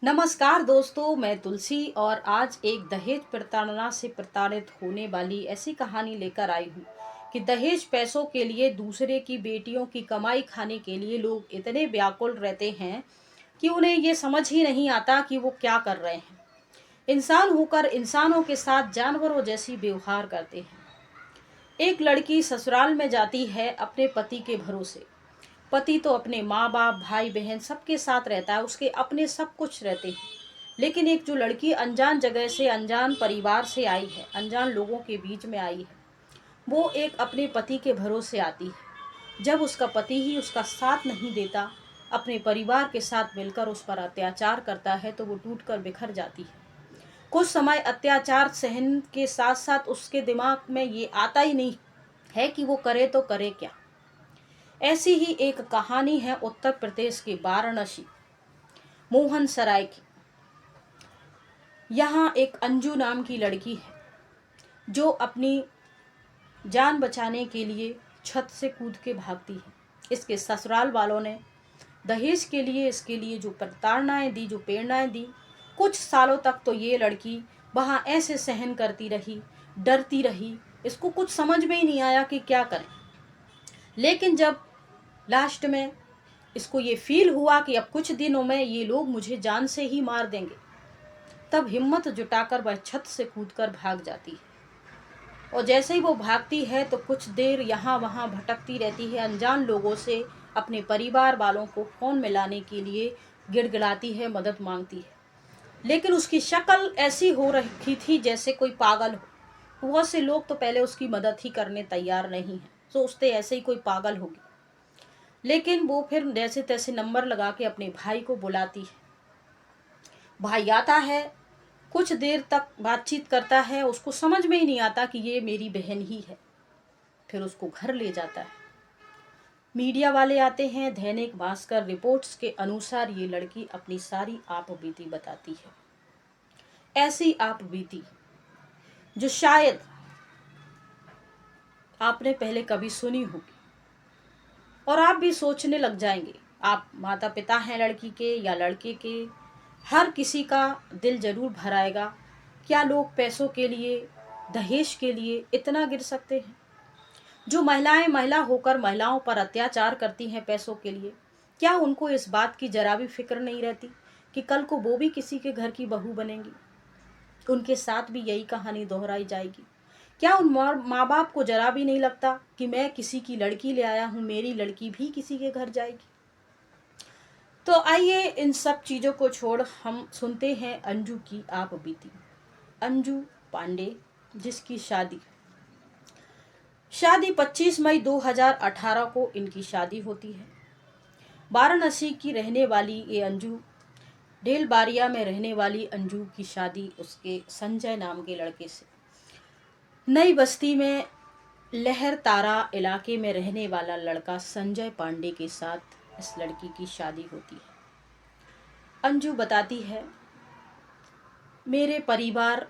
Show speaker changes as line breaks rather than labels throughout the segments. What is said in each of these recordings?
नमस्कार दोस्तों, मैं तुलसी और आज एक दहेज प्रताड़ना से प्रताड़ित होने वाली ऐसी कहानी लेकर आई हूँ कि दहेज पैसों के लिए दूसरे की बेटियों की कमाई खाने के लिए लोग इतने व्याकुल रहते हैं कि उन्हें ये समझ ही नहीं आता कि वो क्या कर रहे हैं। इंसान होकर इंसानों के साथ जानवरों जैसी व्यवहार करते हैं। एक लड़की ससुराल में जाती है अपने पति के भरोसे। पति तो अपने माँ बाप भाई बहन सबके साथ रहता है, उसके अपने सब कुछ रहते हैं। लेकिन एक जो लड़की अनजान जगह से अनजान परिवार से आई है, अनजान लोगों के बीच में आई है, वो एक अपने पति के भरोसे आती है। जब उसका पति ही उसका साथ नहीं देता, अपने परिवार के साथ मिलकर उस पर अत्याचार करता है, तो वो टूट कर बिखर जाती है। कुछ समय अत्याचार सहन के साथ साथ उसके दिमाग में ये आता ही नहीं है कि वो करे तो करे क्या। ऐसी ही एक कहानी है उत्तर प्रदेश के वाराणसी मोहन सराय की। यहाँ एक अंजू नाम की लड़की है जो अपनी जान बचाने के लिए छत से कूद के भागती है। इसके ससुराल वालों ने दहेज के लिए इसके लिए जो प्रताड़नाएं दी, जो प्रेरणाएं दी, कुछ सालों तक तो ये लड़की वहाँ ऐसे सहन करती रही, डरती रही। इसको कुछ समझ में ही नहीं आया कि क्या करें। लेकिन जब लास्ट में इसको ये फील हुआ कि अब कुछ दिनों में ये लोग मुझे जान से ही मार देंगे, तब हिम्मत जुटाकर वह छत से कूदकर भाग जाती है। और जैसे ही वो भागती है तो कुछ देर यहाँ वहाँ भटकती रहती है, अनजान लोगों से अपने परिवार वालों को फ़ोन मिलाने के लिए गिड़गिड़ाती है, मदद मांगती है। लेकिन उसकी शक्ल ऐसी हो रखी थी जैसे कोई पागल हो। बहुत से लोग तो पहले उसकी मदद ही करने तैयार नहीं हैं, सोचते ऐसे ही कोई पागल होगी। लेकिन वो फिर जैसे तैसे नंबर लगा के अपने भाई को बुलाती है। भाई आता है, कुछ देर तक बातचीत करता है, उसको समझ में ही नहीं आता कि ये मेरी बहन ही है। फिर उसको घर ले जाता है। मीडिया वाले आते हैं। दैनिक भास्कर रिपोर्ट्स के अनुसार ये लड़की अपनी सारी आप बीती बताती है। ऐसी आप बीती जो शायद आपने पहले कभी सुनी होगी और आप भी सोचने लग जाएंगे। आप माता पिता हैं लड़की के या लड़के के, हर किसी का दिल जरूर भराएगा। क्या लोग पैसों के लिए, दहेज के लिए इतना गिर सकते हैं? जो महिलाएं महिला होकर महिलाओं पर अत्याचार करती हैं पैसों के लिए, क्या उनको इस बात की जरा भी फिक्र नहीं रहती कि कल को वो भी किसी के घर की बहू बनेंगी, उनके साथ भी यही कहानी दोहराई जाएगी? क्या उन माँ बाप को जरा भी नहीं लगता कि मैं किसी की लड़की ले आया हूँ, मेरी लड़की भी किसी के घर जाएगी? तो आइए इन सब चीज़ों को छोड़ हम सुनते हैं अंजू की आप बीती। अंजू पांडे, जिसकी शादी 25 मई 2018 को इनकी शादी होती है। वाराणसी की रहने वाली ये अंजू, डेलबारिया में रहने वाली अंजू की शादी उसके संजय नाम के लड़के से, नई बस्ती में लहर तारा इलाके में रहने वाला लड़का संजय पांडे के साथ इस लड़की की शादी होती है। अंजू बताती है, मेरे परिवार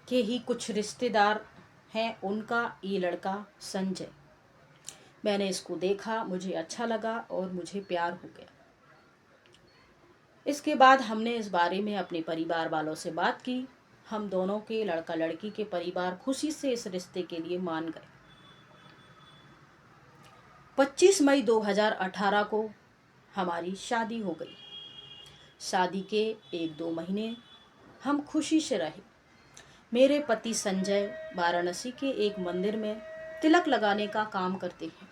के ही कुछ रिश्तेदार हैं, उनका ये लड़का संजय, मैंने इसको देखा, मुझे अच्छा लगा और मुझे प्यार हो गया। इसके बाद हमने इस बारे में अपने परिवार वालों से बात की। हम दोनों के, लड़का लड़की के परिवार खुशी से इस रिश्ते के लिए मान गए। 25 मई 2018 को हमारी शादी हो गई। शादी के 1-2 महीने हम खुशी से रहे। मेरे पति संजय वाराणसी के एक मंदिर में तिलक लगाने का काम करते हैं।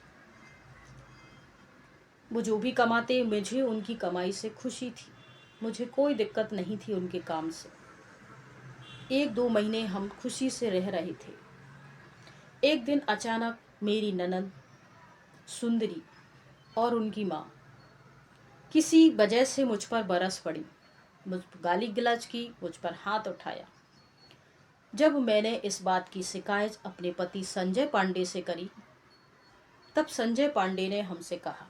वो जो भी कमाते, मुझे उनकी कमाई से खुशी थी, मुझे कोई दिक्कत नहीं थी उनके काम से। 1-2 महीने हम खुशी से रह रहे थे। एक दिन अचानक मेरी ननद सुंदरी और उनकी माँ किसी वजह से मुझ पर बरस पड़ी, मुझ पर गाली गलौज की, मुझ पर हाथ उठाया। जब मैंने इस बात की शिकायत अपने पति संजय पांडे से करी, तब संजय पांडे ने हमसे कहा,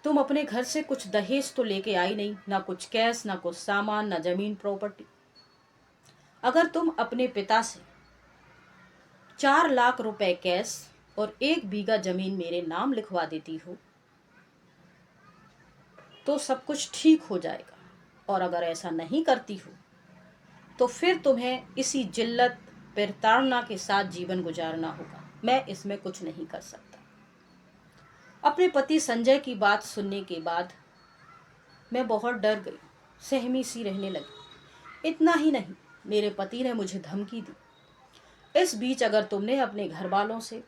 तुम अपने घर से कुछ दहेज तो लेके आई नहीं, ना कुछ कैश, ना कुछ सामान, ना जमीन प्रॉपर्टी। अगर तुम अपने पिता से 4 लाख रुपए कैश और 1 बीघा जमीन मेरे नाम लिखवा देती हो तो सब कुछ ठीक हो जाएगा। और अगर ऐसा नहीं करती हो तो फिर तुम्हें इसी जिल्लत प्रताड़ना के साथ जीवन गुजारना होगा। मैं इसमें कुछ नहीं कर सकता। अपने पति संजय की बात सुनने के बाद मैं बहुत डर गई, सहमी सी रहने लगी। इतना ही नहीं, मेरे पति ने मुझे धमकी दी। इस बीच अगर तुमने अपने घर वालों से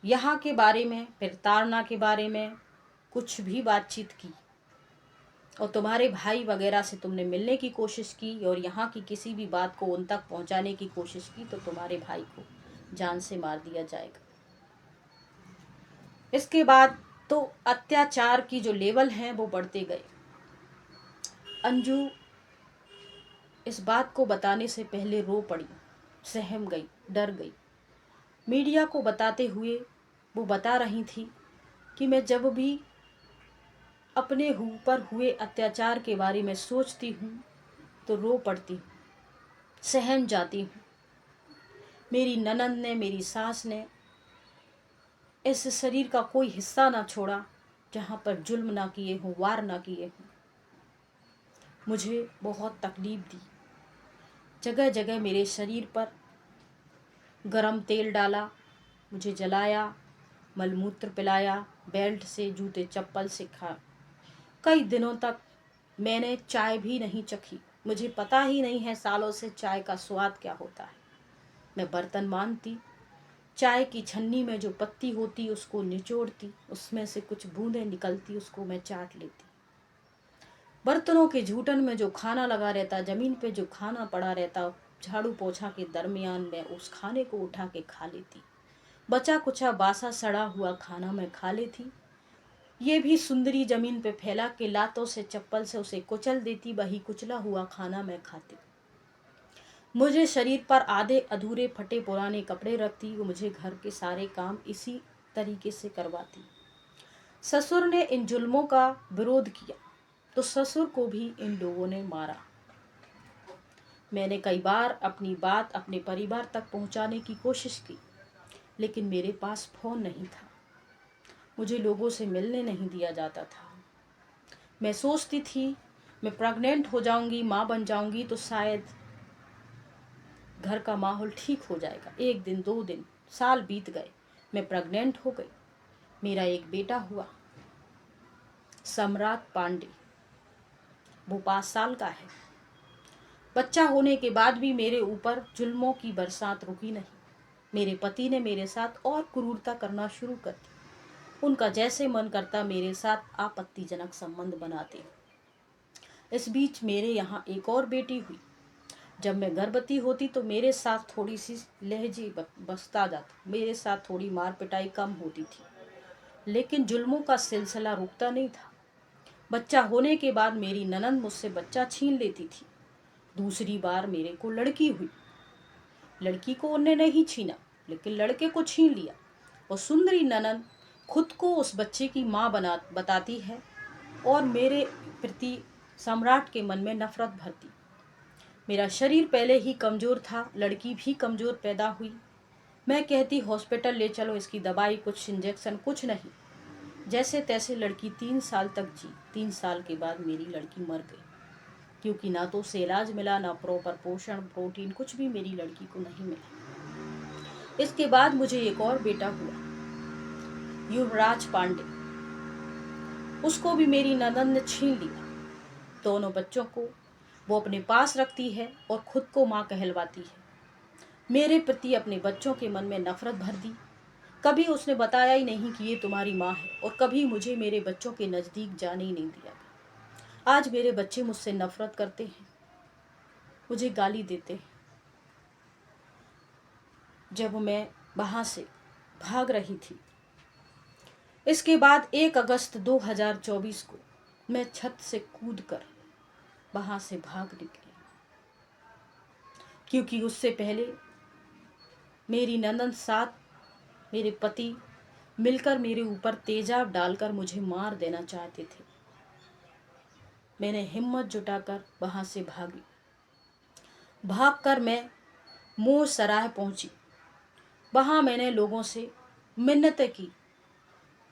यहाँ के बारे में, प्रताड़ना के बारे में कुछ भी बातचीत की और तुम्हारे भाई वगैरह से तुमने मिलने की कोशिश की और यहाँ की किसी भी बात को उन तक पहुँचाने की कोशिश की, तो तुम्हारे भाई को जान से मार दिया जाएगा। इसके बाद तो अत्याचार की जो लेवल हैं वो बढ़ते गए। अंजू इस बात को बताने से पहले रो पड़ी, सहम गई, डर गई। मीडिया को बताते हुए वो बता रही थी कि मैं जब भी अपने ऊपर हुए अत्याचार के बारे में सोचती हूँ तो रो पड़ती हूँ, सहम जाती हूँ। मेरी ननद ने, मेरी सास ने इस शरीर का कोई हिस्सा ना छोड़ा जहाँ पर जुल्म ना किए हों, वार ना किए हों। मुझे बहुत तकलीफ दी। जगह जगह मेरे शरीर पर गरम तेल डाला, मुझे जलाया, मलमूत्र पिलाया, बेल्ट से, जूते चप्पल से खा। कई दिनों तक मैंने चाय भी नहीं चखी। मुझे पता ही नहीं है सालों से चाय का स्वाद क्या होता है। मैं बर्तन मांजती, चाय की छन्नी में जो पत्ती होती उसको निचोड़ती, उसमें से कुछ बूंदें निकलती, उसको मैं चाट लेती। बर्तनों के झूठन में जो खाना लगा रहता, जमीन पे जो खाना पड़ा रहता, झाड़ू पोछा के दरमियान में उस खाने को उठा के खा लेती। बचा कुचा बासा सड़ा हुआ खाना मैं खा लेती। ये भी सुंदरी जमीन पे फैला के लातों से, चप्पल से उसे कुचल देती। वही कुचला हुआ खाना मैं खाती। मुझे शरीर पर आधे अधूरे फटे पुराने कपड़े रखती। वो मुझे घर के सारे काम इसी तरीके से करवाती। ससुर ने इन जुल्मों का विरोध किया तो ससुर को भी इन लोगों ने मारा। मैंने कई बार अपनी बात अपने परिवार तक पहुंचाने की कोशिश की, लेकिन मेरे पास फोन नहीं था। मुझे लोगों से मिलने नहीं दिया जाता था। मैं सोचती थी मैं प्रेग्नेंट हो जाऊंगी, माँ बन जाऊंगी तो शायद घर का माहौल ठीक हो जाएगा। 1 दिन, 2 दिन, साल बीत गए। मैं प्रेग्नेंट हो गई। मेरा एक बेटा हुआ, सम्राट पांडे। वो 5 साल का है। बच्चा होने के बाद भी मेरे ऊपर जुल्मों की बरसात रुकी नहीं। मेरे पति ने मेरे साथ और क्रूरता करना शुरू कर दी। उनका जैसे मन करता मेरे साथ आपत्तिजनक संबंध बनाते। इस बीच मेरे यहाँ एक और बेटी हुई। जब मैं गर्भवती होती तो मेरे साथ थोड़ी सी लहजे बसता जाता, मेरे साथ थोड़ी मार पिटाई कम होती थी, लेकिन जुल्मों का सिलसिला रुकता नहीं था। बच्चा होने के बाद मेरी ननद मुझसे बच्चा छीन लेती थी। दूसरी बार मेरे को लड़की हुई। लड़की को उन्हें नहीं छीना, लेकिन लड़के को छीन लिया। और सुंदरी ननद खुद को उस बच्चे की माँ बताती है और मेरे प्रति सम्राट के मन में नफरत भरती। मेरा शरीर पहले ही कमज़ोर था, लड़की भी कमज़ोर पैदा हुई। मैं कहती हॉस्पिटल ले चलो, इसकी दवाई, कुछ इंजेक्शन, कुछ नहीं। जैसे तैसे लड़की 3 साल तक जी। 3 साल के बाद मेरी लड़की मर गई, क्योंकि ना तो उसे इलाज मिला, ना प्रॉपर पोषण, प्रोटीन, कुछ भी मेरी लड़की को नहीं मिला। इसके बाद मुझे एक और बेटा हुआ, युवराज पांडे। उसको भी मेरी ननद ने छीन लिया। दोनों बच्चों को वो अपने पास रखती है और खुद को माँ कहलवाती है। मेरे प्रति अपने बच्चों के मन में नफरत भर दी। कभी उसने बताया ही नहीं कि ये तुम्हारी माँ है, और कभी मुझे मेरे बच्चों के नज़दीक जाने ही नहीं दिया। आज मेरे बच्चे मुझसे नफरत करते हैं, मुझे गाली देते हैं। जब मैं वहाँ से भाग रही थी, इसके बाद 1 अगस्त 2024 को मैं छत से कूदकर वहाँ से भाग निकली, क्योंकि उससे पहले मेरी ननद साथ मेरे पति मिलकर मेरे ऊपर तेजाब डालकर मुझे मार देना चाहते थे। मैंने हिम्मत जुटाकर वहाँ से भागी। भागकर मैं मोर सराय पहुँची। वहाँ मैंने लोगों से मिन्नतें की,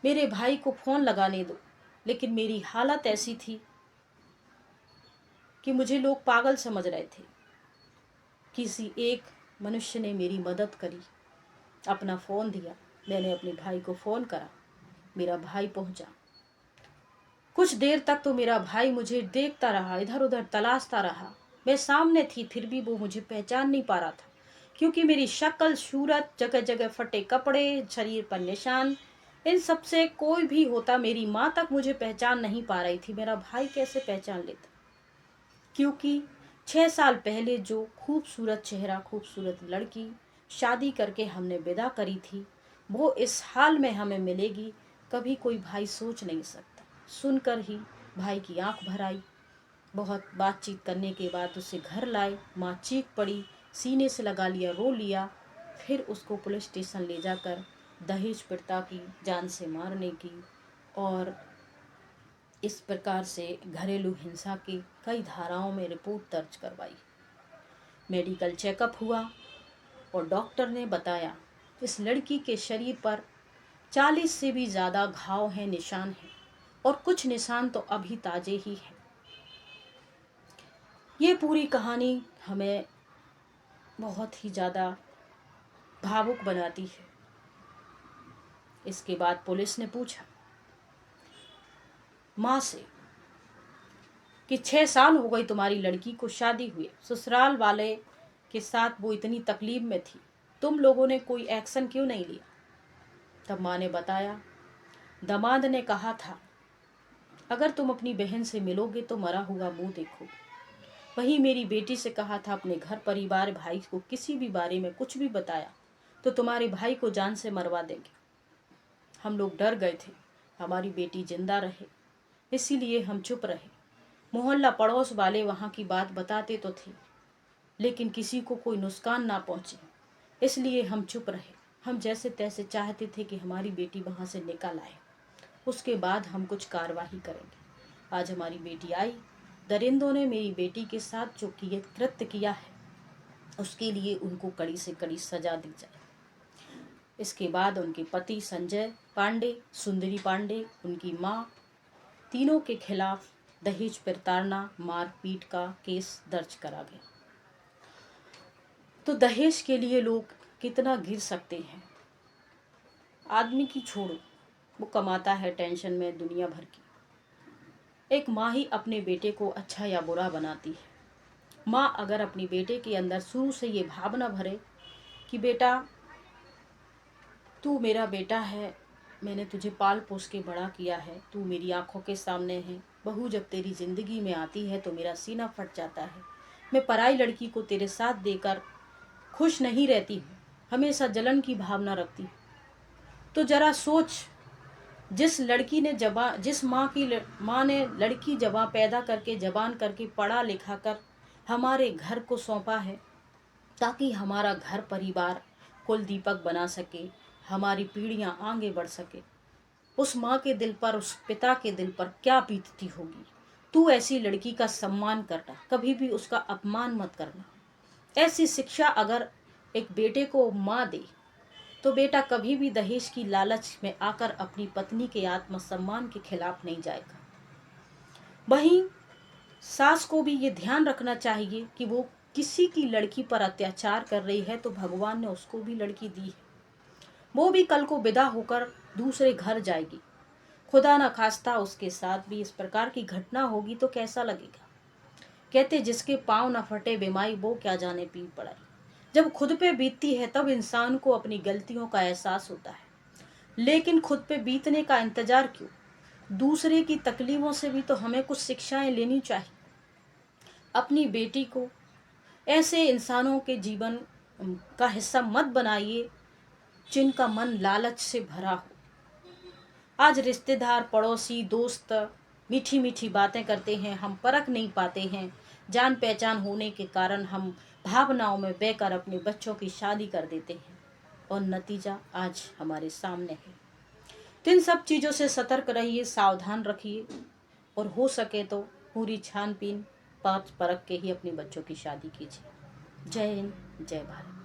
मेरे भाई को फ़ोन लगाने दो, लेकिन मेरी हालत ऐसी थी कि मुझे लोग पागल समझ रहे थे। किसी एक मनुष्य ने मेरी मदद करी, अपना फ़ोन दिया, मैंने अपने भाई को फ़ोन करा, मेरा भाई पहुंचा। कुछ देर तक तो मेरा भाई मुझे देखता रहा, इधर उधर तलाशता रहा। मैं सामने थी फिर भी वो मुझे पहचान नहीं पा रहा था, क्योंकि मेरी शक्ल, सूरत, जगह जगह फटे कपड़े, शरीर पर निशान, इन सब से कोई भी होता, मेरी माँ तक मुझे पहचान नहीं पा रही थी। मेरा भाई कैसे पहचान लेता? क्योंकि 6 साल पहले जो खूबसूरत चेहरा, खूबसूरत लड़की शादी करके हमने विदा करी थी, वो इस हाल में हमें मिलेगी, कभी कोई भाई सोच नहीं सकता। सुनकर ही भाई की आंख भर आई। बहुत बातचीत करने के बाद उसे घर लाए। माँ चीख पड़ी, सीने से लगा लिया, रो लिया। फिर उसको पुलिस स्टेशन ले जाकर दहेज प्रथा की, जान से मारने की और इस प्रकार से घरेलू हिंसा की कई धाराओं में रिपोर्ट दर्ज करवाई। मेडिकल चेकअप हुआ और डॉक्टर ने बताया इस लड़की के शरीर पर 40 से भी ज़्यादा घाव हैं, निशान हैं, और कुछ निशान तो अभी ताज़े ही हैं। ये पूरी कहानी हमें बहुत ही ज़्यादा भावुक बनाती है। इसके बाद पुलिस ने पूछा माँ से कि 6 साल हो गई तुम्हारी लड़की को शादी हुए, ससुराल वाले के साथ वो इतनी तकलीफ में थी, तुम लोगों ने कोई एक्शन क्यों नहीं लिया? तब माँ ने बताया, दामाद ने कहा था अगर तुम अपनी बहन से मिलोगे तो मरा हुआ मुंह देखोगे। वहीं मेरी बेटी से कहा था अपने घर परिवार, भाई को किसी भी बारे में कुछ भी बताया तो तुम्हारे भाई को जान से मरवा देंगे। हम लोग डर गए थे हमारी बेटी जिंदा रहे, इसीलिए हम चुप रहे। मोहल्ला पड़ोस वाले वहाँ की बात बताते तो थे, लेकिन किसी को कोई नुकसान ना पहुँचे, इसलिए हम चुप रहे। हम जैसे तैसे चाहते थे कि हमारी बेटी वहाँ से निकल आए, उसके बाद हम कुछ कार्रवाई करेंगे। आज हमारी बेटी आई, दरिंदों ने मेरी बेटी के साथ जो कृत्य किया है उसके लिए उनको कड़ी से कड़ी सजा दी जाए। इसके बाद उनके पति संजय पांडे, सुंदरी पांडे, उनकी माँ, तीनों के खिलाफ दहेज प्रताड़ना, मारपीट का केस दर्ज करा गया। तो दहेज के लिए लोग कितना गिर सकते हैं। आदमी की छोड़ो, वो कमाता है टेंशन में दुनिया भर की। एक माँ ही अपने बेटे को अच्छा या बुरा बनाती है। माँ अगर अपनी बेटे के अंदर शुरू से ये भावना भरे कि बेटा तू मेरा बेटा है, मैंने तुझे पाल पोस के बड़ा किया है, तू मेरी आंखों के सामने है, बहू जब तेरी ज़िंदगी में आती है तो मेरा सीना फट जाता है, मैं पराई लड़की को तेरे साथ देकर खुश नहीं रहती हूँ, हमेशा जलन की भावना रखती हूँ। तो ज़रा सोच, जिस माँ ने लड़की जवां पैदा करके जवान करके पढ़ा लिखा कर हमारे घर को सौंपा है ताकि हमारा घर परिवार कुल दीपक बना सके, हमारी पीढ़ियां आगे बढ़ सके, उस माँ के दिल पर, उस पिता के दिल पर क्या बीतती होगी। तू ऐसी लड़की का सम्मान करना, कभी भी उसका अपमान मत करना। ऐसी शिक्षा अगर एक बेटे को माँ दे तो बेटा कभी भी दहेज की लालच में आकर अपनी पत्नी के आत्मसम्मान के खिलाफ नहीं जाएगा। वहीं सास को भी ये ध्यान रखना चाहिए कि वो किसी की लड़की पर अत्याचार कर रही है तो भगवान ने उसको भी लड़की दी है, वो भी कल को विदा होकर दूसरे घर जाएगी, खुदा न खास्ता उसके साथ भी इस प्रकार की घटना होगी तो कैसा लगेगा। कहते जिसके पाँव न फटे बिमाई वो क्या जाने पीर पड़ाई। जब खुद पे बीतती है तब इंसान को अपनी गलतियों का एहसास होता है, लेकिन खुद पे बीतने का इंतजार क्यों? दूसरे की तकलीफों से भी तो हमें कुछ शिक्षाएं लेनी चाहिए। अपनी बेटी को ऐसे इंसानों के जीवन का हिस्सा मत बनाइए जिनका मन लालच से भरा हो। आज रिश्तेदार, पड़ोसी, दोस्त मीठी मीठी बातें करते हैं, हम परख नहीं पाते हैं। जान पहचान होने के कारण हम भावनाओं में बहकर अपने बच्चों की शादी कर देते हैं और नतीजा आज हमारे सामने है। तो इन सब चीज़ों से सतर्क रहिए, सावधान रखिए और हो सके तो पूरी छानबीन, परख के ही अपने बच्चों की शादी कीजिए। जय हिंद, जय भारत।